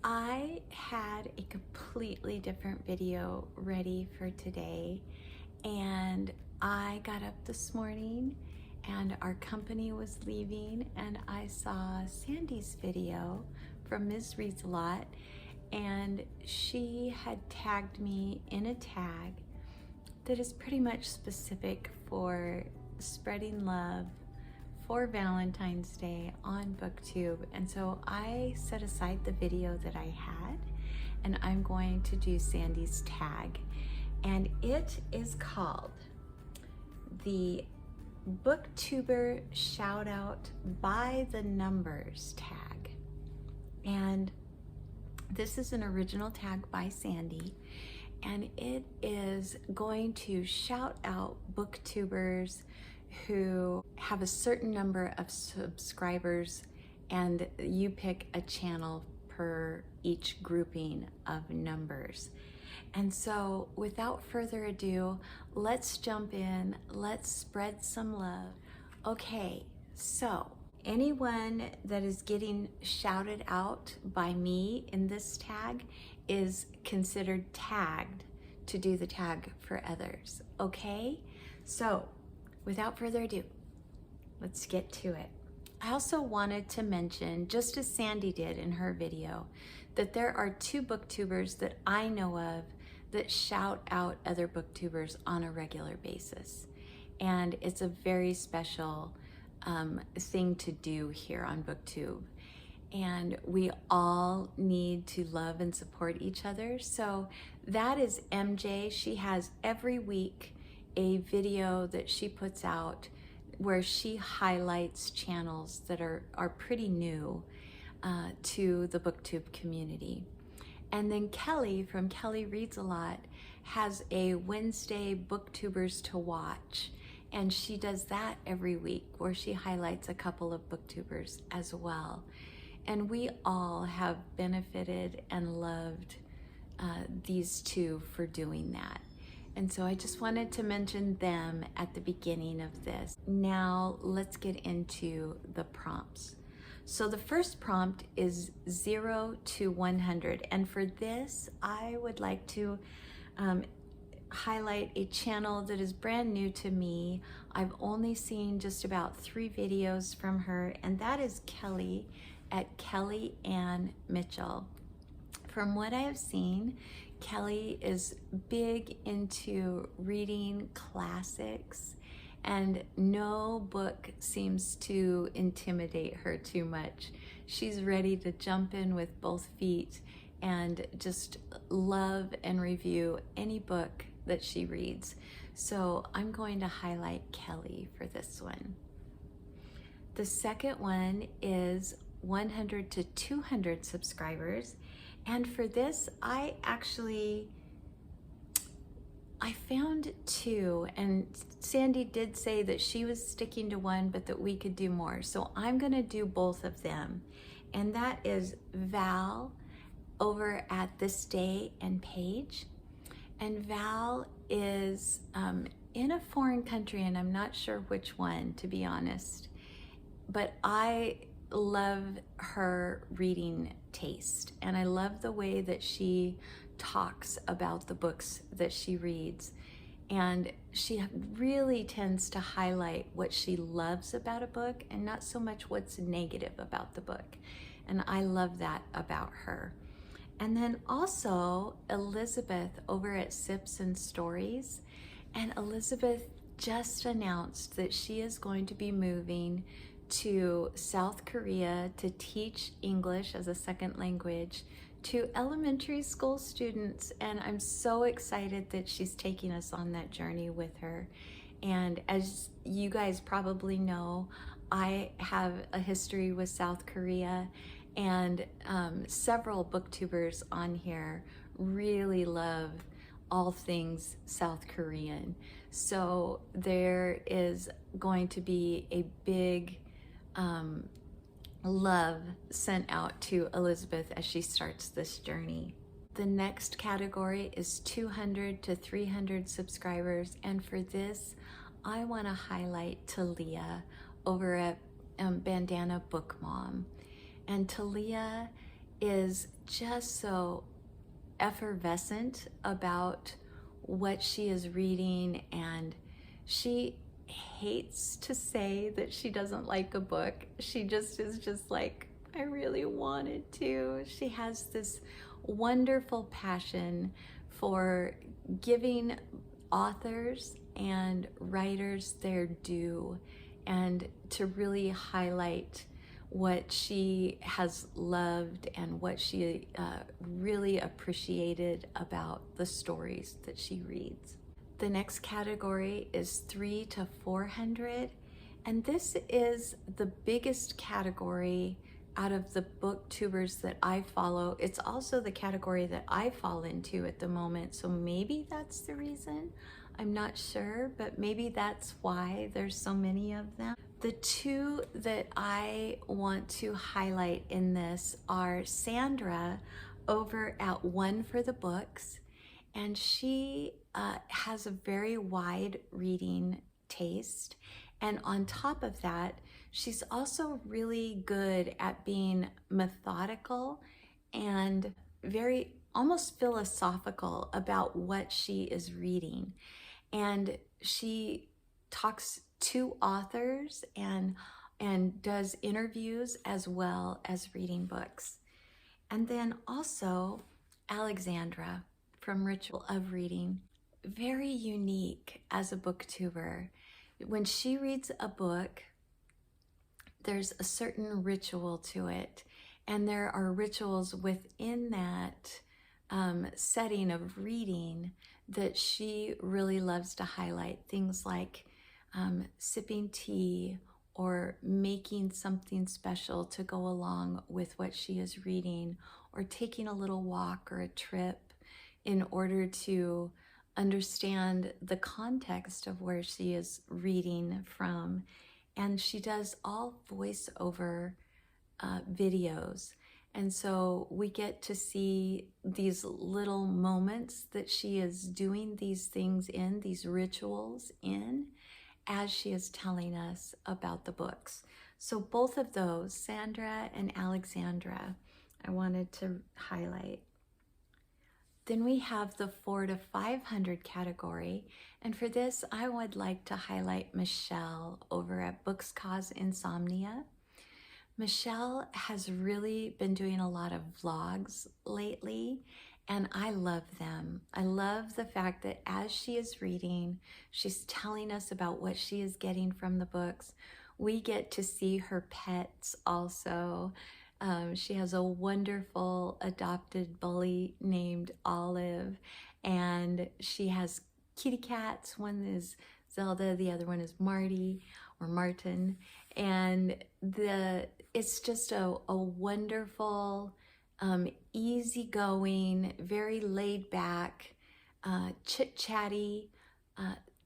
I had a completely different video ready for today, and I got up this morning and our company was leaving and I saw Sandy's video from Ms. Reads a Lot, and she had tagged me in a tag that is pretty much specific for spreading love for Valentine's Day on BookTube. And so I set aside the video that I had and I'm going to do Sandy's tag. And it is called the BookTuber Shoutout by the Numbers tag. And this is an original tag by Sandy, and it is going to shout out booktubers who have a certain number of subscribers, and you pick a channel per each grouping of numbers. And so without further ado, let's jump in, let's spread some love. Okay, so anyone that is getting shouted out by me in this tag is considered tagged to do the tag for others, okay? So without further ado, let's get to it. I also wanted to mention, just as Sandy did in her video, that there are two booktubers that I know of that shout out other booktubers on a regular basis. And it's a very special thing to do here on BookTube. And we all need to love and support each other. So that is MJ. She has every week a video that she puts out where she highlights channels that are pretty new to the BookTube community. And then Kelly from Kelly Reads a Lot has a Wednesday BookTubers to Watch, and she does that every week where she highlights a couple of booktubers as well. And we all have benefited and loved these two for doing that. And so I just wanted to mention them at the beginning of this. Now let's get into the prompts. So the first prompt is 0 to 100. And for this, I would like to highlight a channel that is brand new to me. I've only seen just about 3 videos from her, and that is Kelly at Kelly Ann Mitchell. From what I have seen, Kelly is big into reading classics, and no book seems to intimidate her too much. She's ready to jump in with both feet and just love and review any book that she reads. So I'm going to highlight Kelly for this one. The second one is 100 to 200 subscribers. And for this, I found 2, and Sandy did say that she was sticking to 1, but that we could do more. So I'm gonna do both of them. And that is Val over at This Day and Page. And Val is in a foreign country, and I'm not sure which one, to be honest. But I love her reading taste, and I love the way that she talks about the books that she reads, and she really tends to highlight what she loves about a book and not so much what's negative about the book, and I love that about her. And then also Elizabeth over at Sips and Stories, and Elizabeth just announced that she is going to be moving to South Korea to teach English as a second language to elementary school students, and I'm so excited that she's taking us on that journey with her. And as you guys probably know, I have a history with South Korea, and several booktubers on here really love all things South Korean. So there is going to be a big love sent out to Elizabeth as she starts this journey. The next category is 200 to 300 subscribers, and for this I want to highlight Talia over at BANDANA BookMom. And Talia is just so effervescent about what she is reading, and she hates to say that she doesn't like a book. She just is just like, I really wanted to. She has this wonderful passion for giving authors and writers their due, and to really highlight what she has loved and what she really appreciated about the stories that she reads. The next category is 300 to 400, and this is the biggest category out of the booktubers that I follow. It's also the category that I fall into at the moment, so maybe that's the reason. I'm not sure, but maybe that's why there's so many of them. The two that I want to highlight in this are Sandra over at One for the Books, and she has a very wide reading taste, and on top of that, she's also really good at being methodical and very almost philosophical about what she is reading. And she talks to authors and does interviews as well as reading books. And then also Alexandra from Ritual of Reading, very unique as a booktuber. When she reads a book, there's a certain ritual to it, and there are rituals within that setting of reading that she really loves to highlight. Things like sipping tea or making something special to go along with what she is reading, or taking a little walk or a trip in order to understand the context of where she is reading from. And she does all voiceover videos. And so we get to see these little moments that she is doing these things in, these rituals in, as she is telling us about the books. So both of those, Sandra and Alexandra, I wanted to highlight. Then we have the 400 to 500 category, and for this I would like to highlight Michelle over at Books Cause Insomnia. Michelle has really been doing a lot of vlogs lately, and I love them. I love the fact that as she is reading, she's telling us about what she is getting from the books. We get to see her pets also. She has a wonderful adopted bully named Olive, and she has kitty cats. One is Zelda, the other one is Marty or Martin, and it's just a wonderful, easygoing, very laid back, chit-chatty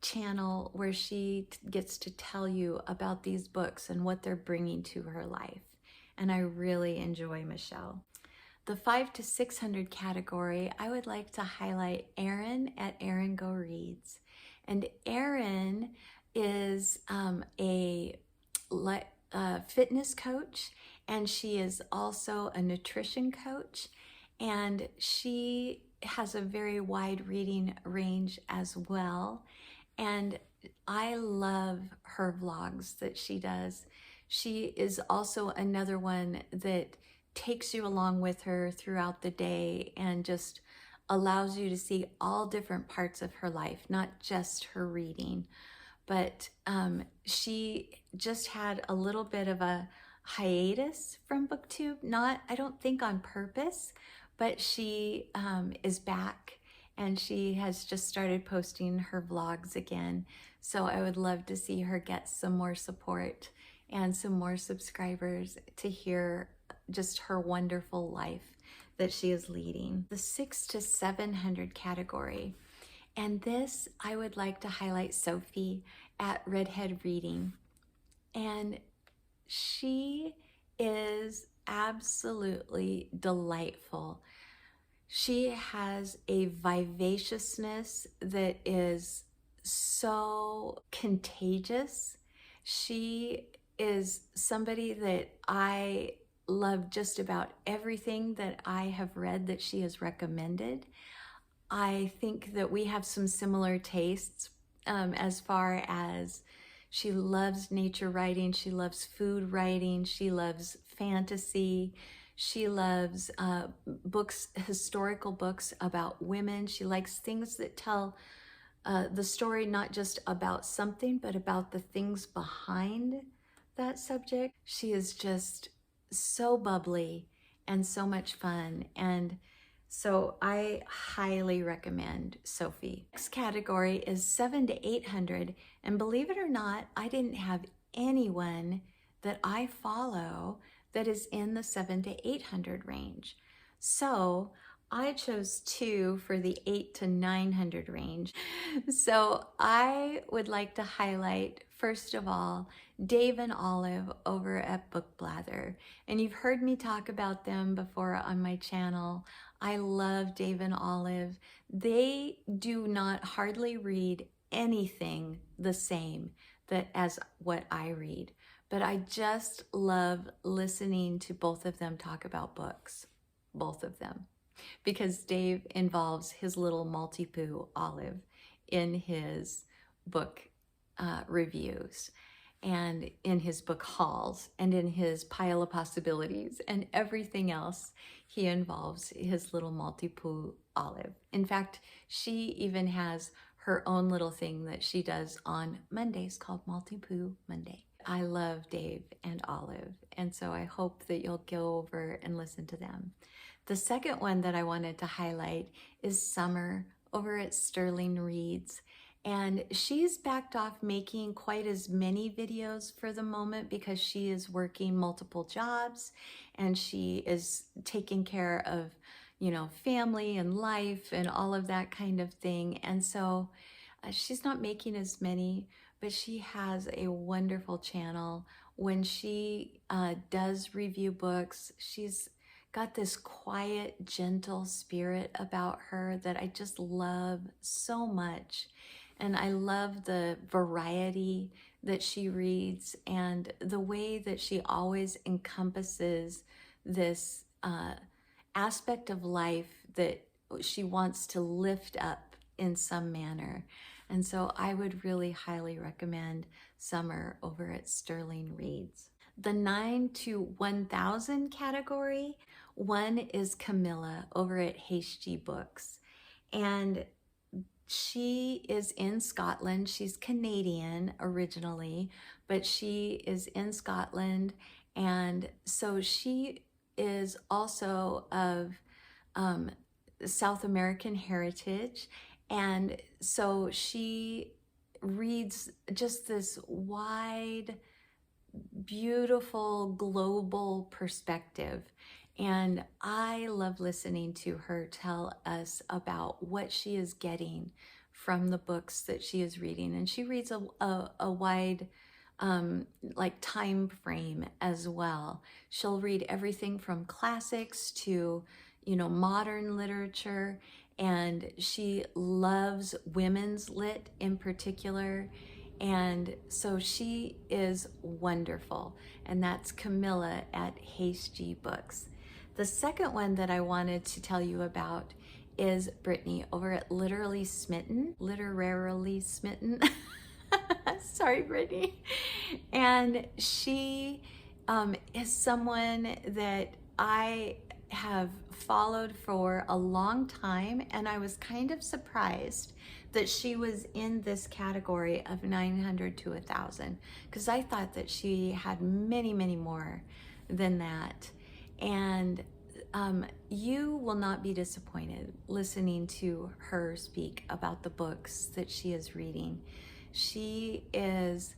channel where she gets to tell you about these books and what they're bringing to her life. And I really enjoy Michelle. The 500 to 600 category, I would like to highlight Erin at Erin Go Reads. And Erin is a fitness coach, and she is also a nutrition coach, and she has a very wide reading range as well. And I love her vlogs that she does. She is also another one that takes you along with her throughout the day and just allows you to see all different parts of her life, not just her reading. But she just had a little bit of a hiatus from BookTube, not, I don't think on purpose, but she is back, and she has just started posting her vlogs again. So I would love to see her get some more support and some more subscribers to hear just her wonderful life that she is leading. The 600 to 700 category. And this, I would like to highlight Sophie at Redhead Reading. And she is absolutely delightful. She has a vivaciousness that is so contagious. She is somebody that I love just about everything that I have read that she has recommended. I think that we have some similar tastes as far as she loves nature writing, she loves food writing, she loves fantasy, she loves books, historical books about women. She likes things that tell the story not just about something, but about the things behind that subject. She is just so bubbly and so much fun. And so I highly recommend Sophie. Next category is 700 to 800. And believe it or not, I didn't have anyone that I follow that is in the 700 to 800 range. So I chose 2 for the 800 to 900 range. So I would like to highlight, first of all, Dave and Olive over at Blather. And you've heard me talk about them before on my channel. I love Dave and Olive. They do not hardly read anything the same as what I read, but I just love listening to both of them talk about books, both of them, because Dave involves his little multi-poo Olive in his book reviews and in his book hauls and in his pile of possibilities and everything else. He involves his little multi-poo Olive. In fact, she even has her own little thing that she does on Mondays called Multi-Poo Monday. I love Dave and Olive, and so I hope that you'll go over and listen to them. The second one that I wanted to highlight is Summer over at Sterling Reads. And she's backed off making quite as many videos for the moment because she is working multiple jobs and she is taking care of, you know, family and life and all of that kind of thing. And so she's not making as many, but she has a wonderful channel. When she does review books, she's got this quiet, gentle spirit about her that I just love so much. And I love the variety that she reads and the way that she always encompasses this aspect of life that she wants to lift up in some manner. And so I would really highly recommend Summer over at Sterling Reads. The 9 to 1000 category, one is Camilla over at HG Books. And she is in Scotland. She's Canadian originally, but she is in Scotland. And so she is also of South American heritage. And so she reads just this wide, beautiful, global perspective. And I love listening to her tell us about what she is getting from the books that she is reading. And she reads a wide like time frame as well. She'll read everything from classics to, you know, modern literature. And she loves women's lit in particular. And so she is wonderful. And that's Camilla at HG Books. The second one that I wanted to tell you about is Brittany over at Literally Smitten. Sorry, Brittany. And she is someone that I have followed for a long time, and I was kind of surprised that she was in this category of 900 to 1000, because I thought that she had many, many more than that. And you will not be disappointed listening to her speak about the books that she is reading. She is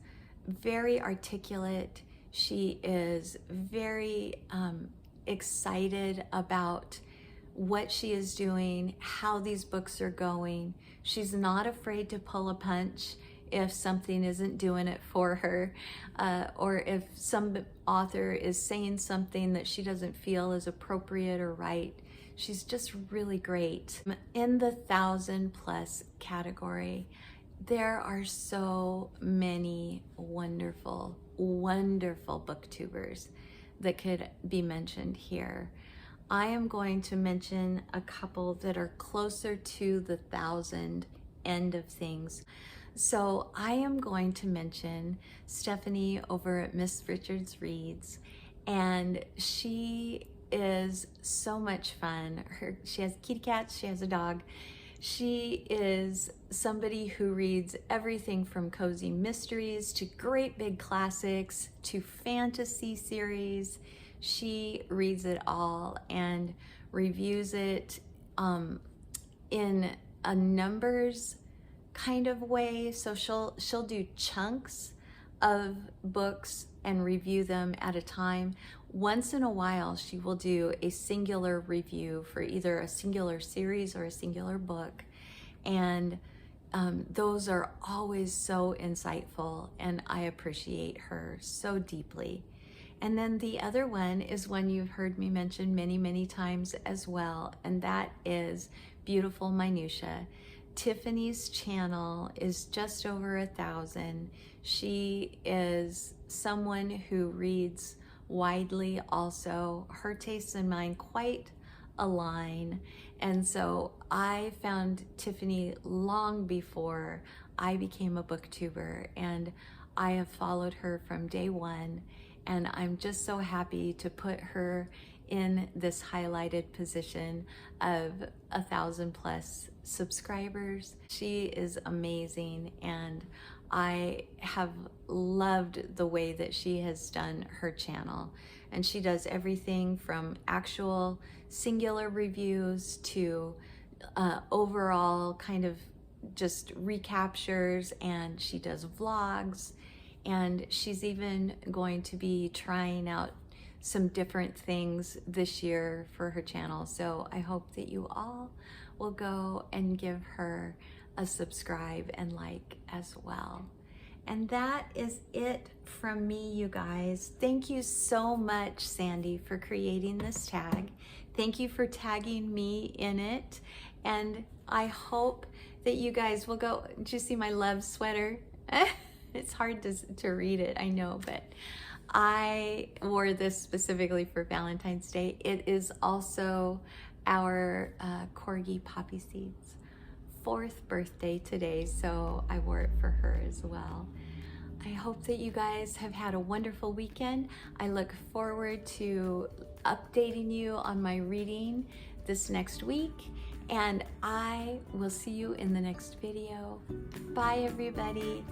very articulate. She is very excited about what she is doing, how these books are going. She's not afraid to pull a punch if something isn't doing it for her, or if some author is saying something that she doesn't feel is appropriate or right. She's just really great. In the 1000+ category, there are so many wonderful, wonderful booktubers that could be mentioned here. I am going to mention a couple that are closer to the 1,000 end of things. So I am going to mention Stephanie over at Miss Richards Reads, and she is so much fun. She has kitty cats, she has a dog. She is somebody who reads everything from cozy mysteries to great big classics to fantasy series. She reads it all and reviews it in a numbers kind of way. So she'll do chunks of books and review them at a time. Once in a while, she will do a singular review for either a singular series or a singular book. And those are always so insightful, and I appreciate her so deeply. And then the other one is one you've heard me mention many, many times as well, and that is Beautiful Minutia. Tiffany's channel is just over 1,000. She is someone who reads widely also. Her tastes and mine quite align. And so I found Tiffany long before I became a booktuber, and I have followed her from day one. And I'm just so happy to put her in this highlighted position of 1,000+ subscribers. She is amazing, and I have loved the way that she has done her channel. And she does everything from actual singular reviews to overall kind of just recaptures, and she does vlogs, and she's even going to be trying out some different things this year for her channel. So I hope that you all will go and give her a subscribe and like as well. And that is it from me, you guys. Thank you so much, Sandy, for creating this tag. Thank you for tagging me in it. And I hope that you guys will go. Did you see my love sweater? It's hard to read it, I know, but I wore this specifically for Valentine's Day. It is also our Corgi Poppy Seed's 4th birthday today, so I wore it for her as well. I hope that you guys have had a wonderful weekend. I look forward to updating you on my reading this next week, and I will see you in the next video. Bye, everybody.